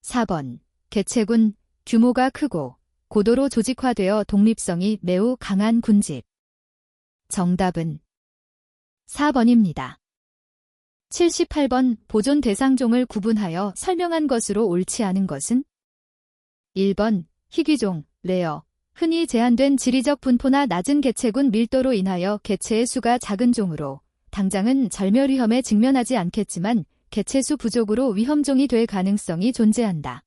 4번 개체군, 규모가 크고 고도로 조직화되어 독립성이 매우 강한 군집. 정답은 4번입니다. 78번 보존 대상종을 구분하여 설명한 것으로 옳지 않은 것은? 1번 희귀종, 레어, 흔히 제한된 지리적 분포나 낮은 개체군 밀도로 인하여 개체의 수가 작은 종으로 당장은 절멸 위험에 직면하지 않겠지만 개체수 부족으로 위험종이 될 가능성이 존재한다.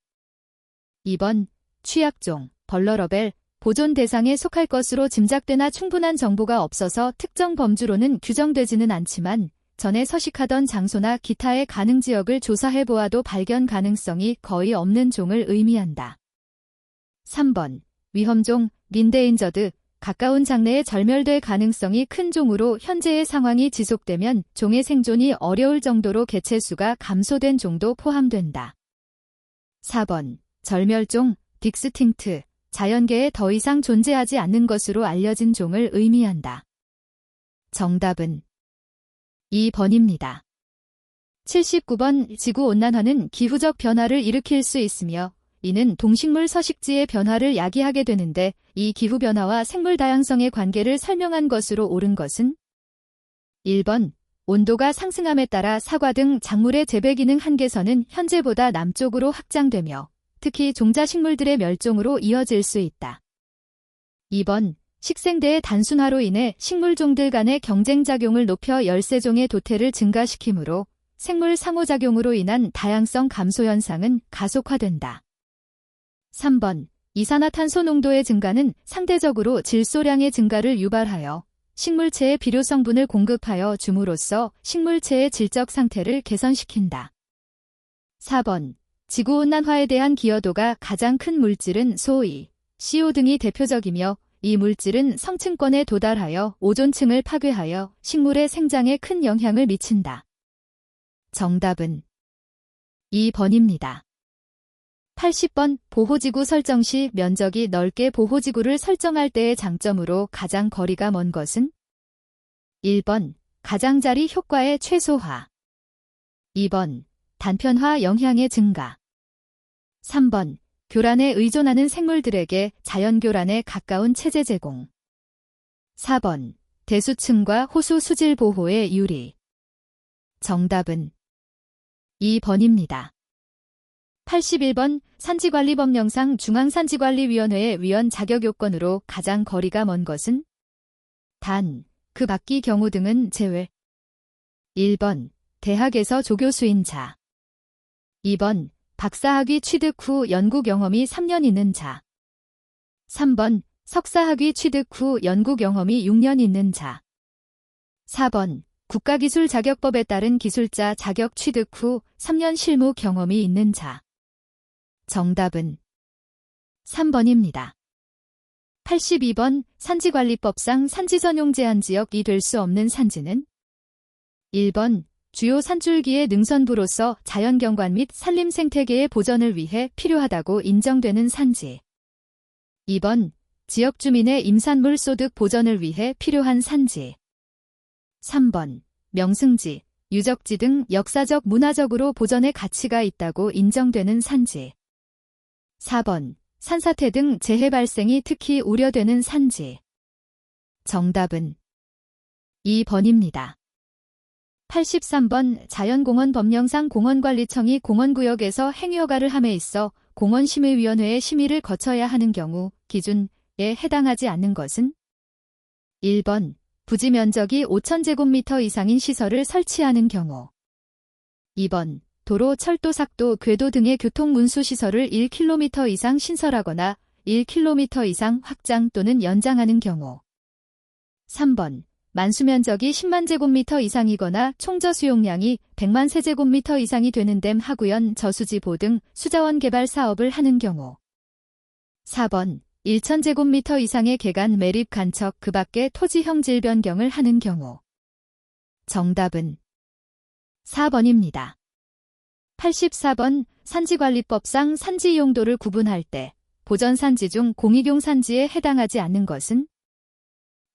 2번 취약종, 벌러러벨, 보존 대상에 속할 것으로 짐작되나 충분한 정보가 없어서 특정 범주로는 규정되지는 않지만 전에 서식하던 장소나 기타의 가능 지역을 조사해 보아도 발견 가능성이 거의 없는 종을 의미한다. 3번 위험종, 린데인저드, 가까운 장래에 절멸될 가능성이 큰 종으로 현재의 상황이 지속되면 종의 생존이 어려울 정도로 개체수가 감소된 종도 포함된다. 4번 절멸종, 딕스팅트, 자연계에 더 이상 존재하지 않는 것으로 알려진 종을 의미한다. 정답은 2번입니다. 79번 지구온난화는 기후적 변화를 일으킬 수 있으며 이는 동식물 서식지의 변화를 야기하게 되는데 이 기후변화와 생물 다양성의 관계를 설명한 것으로 옳은 것은 1번 온도가 상승함에 따라 사과 등 작물의 재배 기능 한계선은 현재보다 남쪽으로 확장되며 특히 종자식물들의 멸종으로 이어질 수 있다. 2번 식생대의 단순화로 인해 식물종들 간의 경쟁작용을 높여 13종의 도태를 증가시키므로 생물 상호작용으로 인한 다양성 감소 현상은 가속화된다. 3번 이산화탄소 농도의 증가는 상대적으로 질소량의 증가를 유발하여 식물체의 비료 성분을 공급하여 줌으로써 식물체의 질적 상태를 개선시킨다. 4번 지구온난화에 대한 기여도가 가장 큰 물질은 소위 CO 등이 대표적이며 이 물질은 성층권에 도달하여 오존층을 파괴하여 식물의 생장에 큰 영향을 미친다. 정답은 2번입니다. 80번 보호지구 설정 시 면적이 넓게 보호지구를 설정할 때의 장점으로 가장 거리가 먼 것은 1번 가장자리 효과의 최소화 2번 단편화 영향의 증가 3번 교란에 의존하는 생물들에게 자연교란에 가까운 체제 제공 4번 대수층과 호수 수질 보호의 유리 정답은 2번입니다. 81번 산지관리법령상 중앙산지관리위원회의 위원 자격 요건으로 가장 거리가 먼 것은 단, 그 밖의 경우 등은 제외 1번 대학에서 조교수인 자 2번 박사학위 취득 후 연구 경험이 3년 있는 자 3번 석사학위 취득 후 연구 경험이 6년 있는 자 4번 국가기술 자격법에 따른 기술자 자격 취득 후 3년 실무 경험이 있는 자 정답은 3번입니다. 82번 산지관리법상 산지전용 제한 지역이 될 수 없는 산지는 1번 주요 산줄기의 능선부로서 자연경관 및 산림생태계의 보전을 위해 필요하다고 인정되는 산지 2번 지역 주민의 임산물 소득 보전을 위해 필요한 산지 3번 명승지, 유적지 등 역사적 문화적으로 보전의 가치가 있다고 인정되는 산지 4번 산사태 등 재해 발생이 특히 우려되는 산지 정답은 2번입니다. 83번 자연공원 법령상 공원관리청이 공원구역에서 행위허가를 함에 있어 공원심의위원회의 심의를 거쳐야 하는 경우 기준에 해당하지 않는 것은 1번 부지 면적이 5,000제곱미터 이상인 시설을 설치하는 경우 2번 도로, 철도, 삭도, 궤도 등의 교통운수시설을 1km 이상 신설하거나 1km 이상 확장 또는 연장하는 경우 3번 만수면적이 10만 제곱미터 이상이거나 총저 수용량이 100만 세제곱미터 이상이 되는 댐, 하구연, 저수지보 등 수자원 개발 사업을 하는 경우 4번 1,000제곱미터 이상의 개간 매립 간척 그 밖의 토지형 질 변경을 하는 경우 정답은 4번입니다. 84번 산지관리법상 산지 용도를 구분할 때 보전산지 중 공익용 산지에 해당하지 않는 것은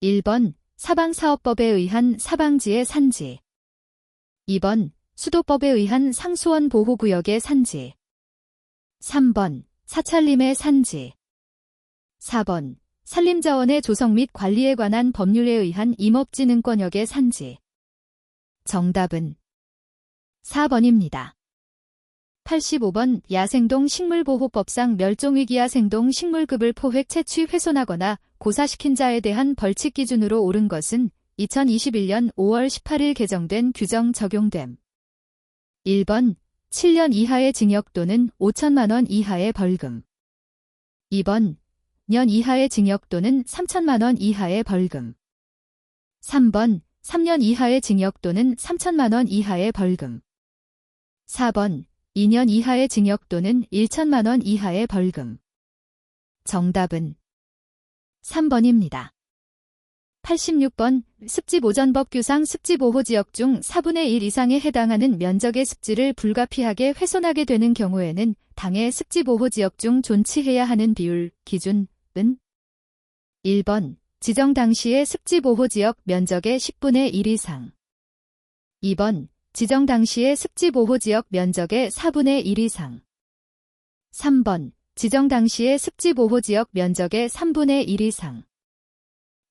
1번 사방사업법에 의한 사방지의 산지 2번 수도법에 의한 상수원 보호구역의 산지 3번 사찰림의 산지 4번 산림자원의 조성 및 관리에 관한 법률에 의한 임업진흥권역의 산지 정답은 4번입니다. 85번 야생동 식물보호법상 멸종위기야 생동 식물급을 포획 채취 훼손하거나 고사시킨 자에 대한 벌칙 기준으로 옳은 것은 2021년 5월 18일 개정된 규정 적용됨. 1번 7년 이하의 징역 또는 5천만 원 이하의 벌금 2번 년 이하의 징역 또는 3천만 원 이하의 벌금 3번 3년 이하의 징역 또는 3천만 원 이하의 벌금 4번 2년 이하의 징역 또는 1천만 원 이하의 벌금 정답은 3번입니다. 86번 습지보전법 규상 습지보호지역 중 4분의 1 이상에 해당하는 면적의 습지를 불가피하게 훼손하게 되는 경우에는 당해 습지보호지역 중 존치해야 하는 비율, 기준은 1번 지정 당시의 습지보호지역 면적의 10분의 1 이상. 2번, 지정 당시의 습지보호지역 면적의 4분의 1 이상. 3번, 지정 당시의 습지보호지역 면적의 3분의 1 이상.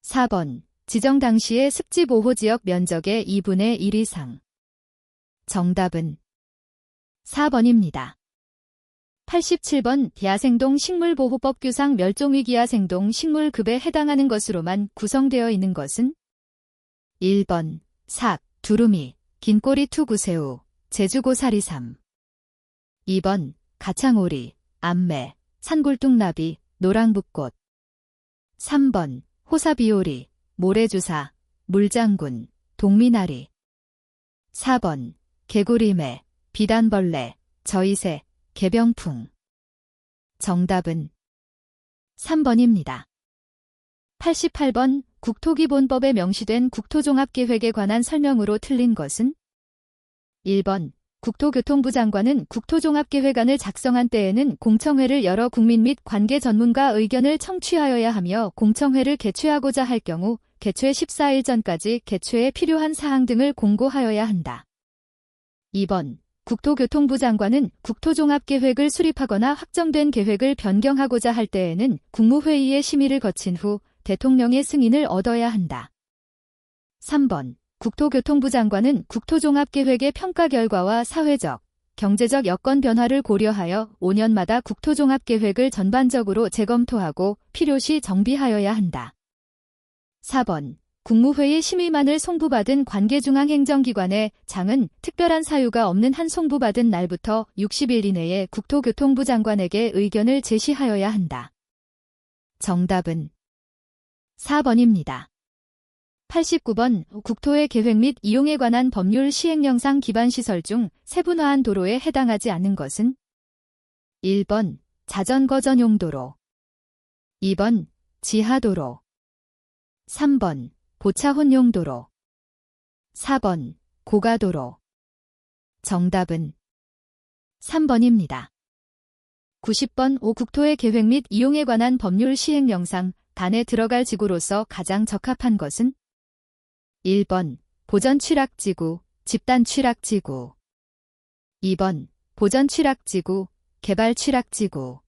4번, 지정 당시의 습지보호지역 면적의 2분의 1 이상. 정답은 4번입니다. 87번 야생동 식물보호법 규상 멸종위기 야생동 식물급에 해당하는 것으로만 구성되어 있는 것은 1번 삭, 두루미, 긴꼬리 투구새우, 제주고사리 3. 2번 가창오리, 암매, 산골뚝나비, 노랑붓꽃. 3번 호사비오리, 모래주사, 물장군, 동미나리. 4번 개구리매, 비단벌레, 저이새, 개병풍. 정답은 3번입니다. 88번 국토기본법에 명시된 국토종합계획에 관한 설명으로 틀린 것은 1번 국토교통부 장관은 국토종합계획안을 작성한 때에는 공청회를 열어 국민 및 관계 전문가 의견을 청취하여야 하며 공청회를 개최하고자 할 경우 개최 14일 전까지 개최에 필요한 사항 등을 공고하여야 한다. 2번 국토교통부 장관은 국토종합계획을 수립하거나 확정된 계획을 변경하고자 할 때에는 국무회의의 심의를 거친 후 대통령의 승인을 얻어야 한다. 3번 국토교통부 장관은 국토종합계획의 평가 결과와 사회적, 경제적 여건 변화를 고려하여 5년마다 국토종합계획을 전반적으로 재검토하고 필요시 정비하여야 한다. 4번 국무회의 심의만을 송부받은 관계중앙행정기관의 장은 특별한 사유가 없는 한 송부받은 날부터 60일 이내에 국토교통부 장관에게 의견을 제시하여야 한다. 정답은 4번입니다. 89번 국토의 계획 및 이용에 관한 법률 시행령상 기반시설 중 세분화한 도로에 해당하지 않는 것은 1번 자전거 전용 도로, 2번 지하도로, 3번 보차혼용 도로, 4번 고가도로. 정답은 3번입니다. 90번 국토의 계획 및 이용에 관한 법률 시행령상 단에 들어갈 지구로서 가장 적합한 것은 1번 보전취락지구, 집단취락지구, 2번 보전취락지구, 개발취락지구,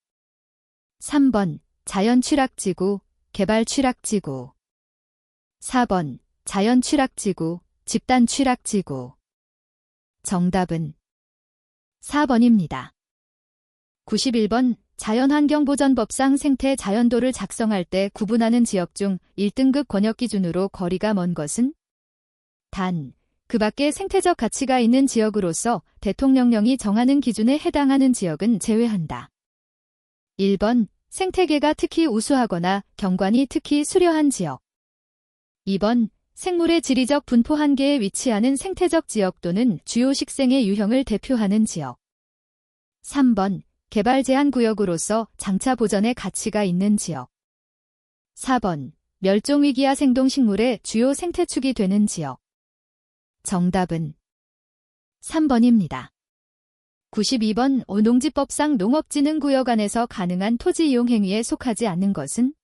3번 자연취락지구, 개발취락지구, 4번 자연취락지구, 집단취락지구. 정답은 4번입니다. 91번 자연환경보전법상 생태 자연도를 작성할 때 구분하는 지역 중 1등급 권역 기준으로 거리가 먼 것은 단, 그 밖에 생태적 가치가 있는 지역으로서 대통령령이 정하는 기준에 해당하는 지역은 제외한다. 1번 생태계가 특히 우수하거나 경관이 특히 수려한 지역. 2번 생물의 지리적 분포 한계에 위치하는 생태적 지역 또는 주요 식생의 유형을 대표하는 지역. 3번 개발 제한 구역으로서 장차 보전의 가치가 있는 지역. 4번 멸종위기야 생동식물의 주요 생태축이 되는 지역. 정답은 3번입니다. 92번 농지법상 농업진흥구역 안에서 가능한 토지 이용 행위에 속하지 않는 것은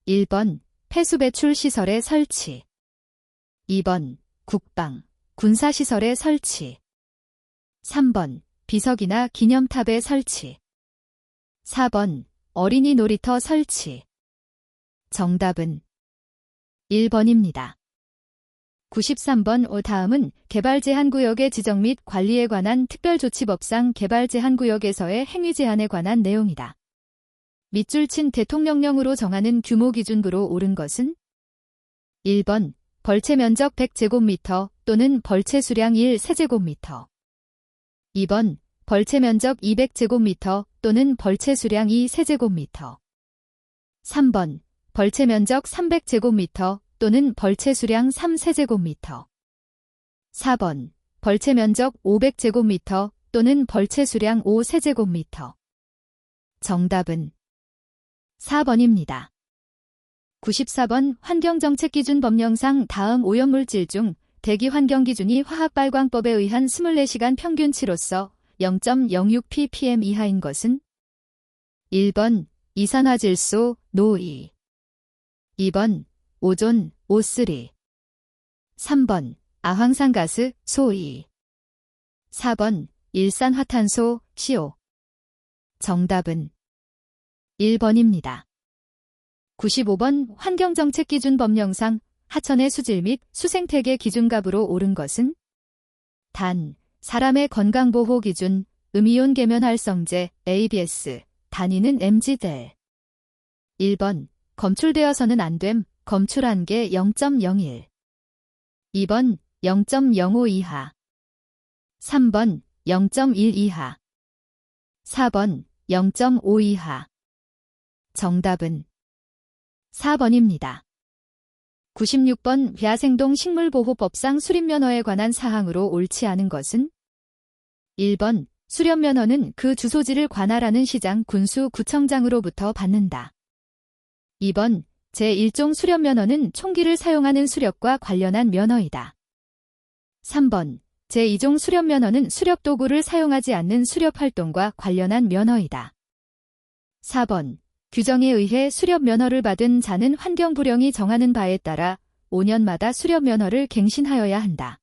1번 폐수배출시설의 설치, 2번 국방, 군사시설의 설치, 3번 비석이나 기념탑의 설치, 4번 어린이 놀이터 설치. 정답은 1번입니다. 93번 다음은 개발제한구역의 지정 및 관리에 관한 특별조치법상 개발제한구역에서의 행위 제한에 관한 내용이다. 밑줄 친 대통령령으로 정하는 규모 기준부로 옳은 것은 1번 벌채 면적 100제곱미터 또는 벌채 수량 1세제곱미터, 2번 벌채 면적 200제곱미터 또는 벌채 수량 2세제곱미터, 3번 벌채 면적 300제곱미터 또는 벌채 수량 3세제곱미터, 4번 벌채 면적 500제곱미터 또는 벌채 수량 5세제곱미터. 정답은 4번입니다. 94번 환경정책기준 법령상 다음 오염물질 중 대기환경기준이 화학발광법에 의한 24시간 평균치로서 0.06ppm 이하인 것은 1번 이산화질소, 노이, 2번 오존, O3. 3번 아황산가스, 소2. 4번 일산화탄소, CO. 정답은 1번입니다. 95번 환경정책기준법령상 하천의 수질 및 수생태계 기준값으로 오른 것은 단, 사람의 건강보호 기준, 음이온 계면활성제, ABS, 단위는 mg/델. 1번, 검출되어서는 안 됨, 검출한 게 0.01. 2번, 0.05 이하. 3번, 0.1 이하. 4번, 0.5 이하. 정답은 4번입니다. 96번 야생동 식물보호법상 수립면허에 관한 사항으로 옳지 않은 것은 1번 수렵면허는 그 주소지를 관할하는 시장 군수 구청장으로부터 받는다. 2번 제1종 수렵면허는 총기를 사용하는 수렵과 관련한 면허이다. 3번 제2종 수렵면허는 수렵도구를 사용하지 않는 수렵활동과 관련한 면허이다. 4번 규정에 의해 수렵면허를 받은 자는 환경부령이 정하는 바에 따라 5년마다 수렵면허를 갱신하여야 한다.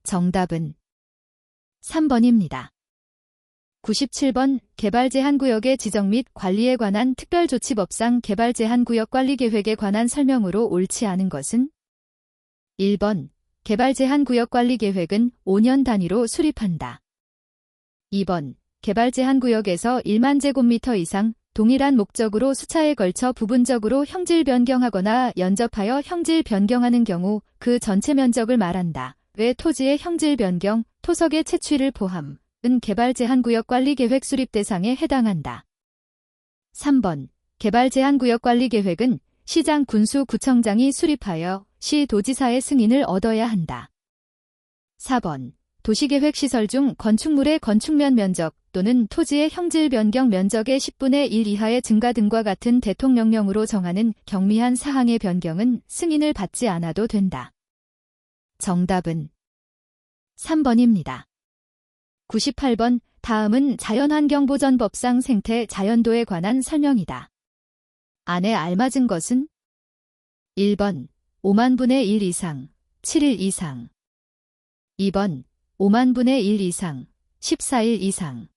정답은 3번입니다. 97번 개발제한구역의 지정 및 관리에 관한 특별조치법상 개발제한구역관리계획에 관한 설명으로 옳지 않은 것은 1번 개발제한구역관리계획은 5년 단위로 수립한다. 2번 개발제한구역에서 1만 제곱미터 이상 동일한 목적으로 수차에 걸쳐 부분적으로 형질 변경하거나 연접하여 형질 변경하는 경우 그 전체 면적을 말한다. 외 토지의 형질 변경, 토석의 채취를 포함, 은 개발제한구역관리계획 수립 대상에 해당한다. 3번 개발제한구역관리계획은 시장 군수 구청장이 수립하여 시 도지사의 승인을 얻어야 한다. 4번 도시계획시설 중 건축물의 건축면 면적 또는 토지의 형질 변경 면적의 10분의 1 이하의 증가 등과 같은 대통령령으로 정하는 경미한 사항의 변경은 승인을 받지 않아도 된다. 정답은 3번입니다. 98번 다음은 자연환경보전법상 생태 자연도에 관한 설명이다. 안에 알맞은 것은 1번 5만 분의 1 이상, 7일 이상. 2번 5만 분의 1 이상, 14일 이상.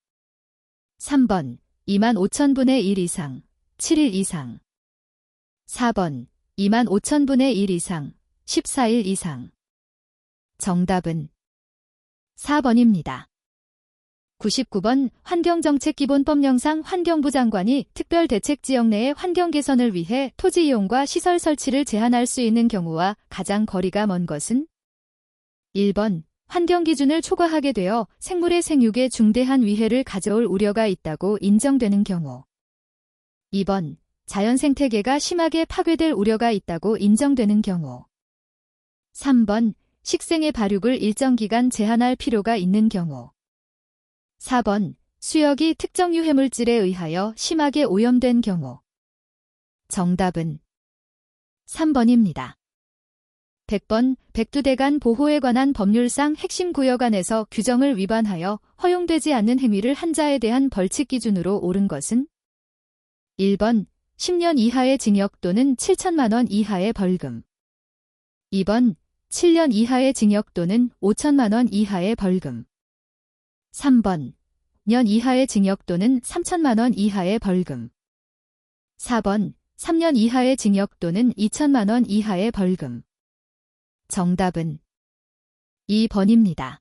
3번 2만 5천 분의 1 이상, 7일 이상. 4번 2만 5천 분의 1 이상, 14일 이상. 정답은 4번입니다. 99번 환경정책기본법령상 환경부 장관이 특별대책지역 내의 환경 개선을 위해 토지 이용과 시설 설치를 제한할 수 있는 경우와 가장 거리가 먼 것은 1번 환경기준을 초과하게 되어 생물의 생육에 중대한 위해를 가져올 우려가 있다고 인정되는 경우. 2번 자연생태계가 심하게 파괴될 우려가 있다고 인정되는 경우. 3번 식생의 발육을 일정 기간 제한할 필요가 있는 경우. 4번 수역이 특정 유해물질에 의하여 심하게 오염된 경우. 정답은 3번입니다. 100번 백두대간 보호에 관한 법률상 핵심 구역 안에서 규정을 위반하여 허용되지 않는 행위를 한 자에 대한 벌칙 기준으로 옳은 것은 1번 10년 이하의 징역 또는 7천만 원 이하의 벌금. 2번 7년 이하의 징역 또는 5천만 원 이하의 벌금. 3번 5년 이하의 징역 또는 3천만 원 이하의 벌금. 4번 3년 이하의 징역 또는 2천만 원 이하의 벌금. 정답은 2번입니다.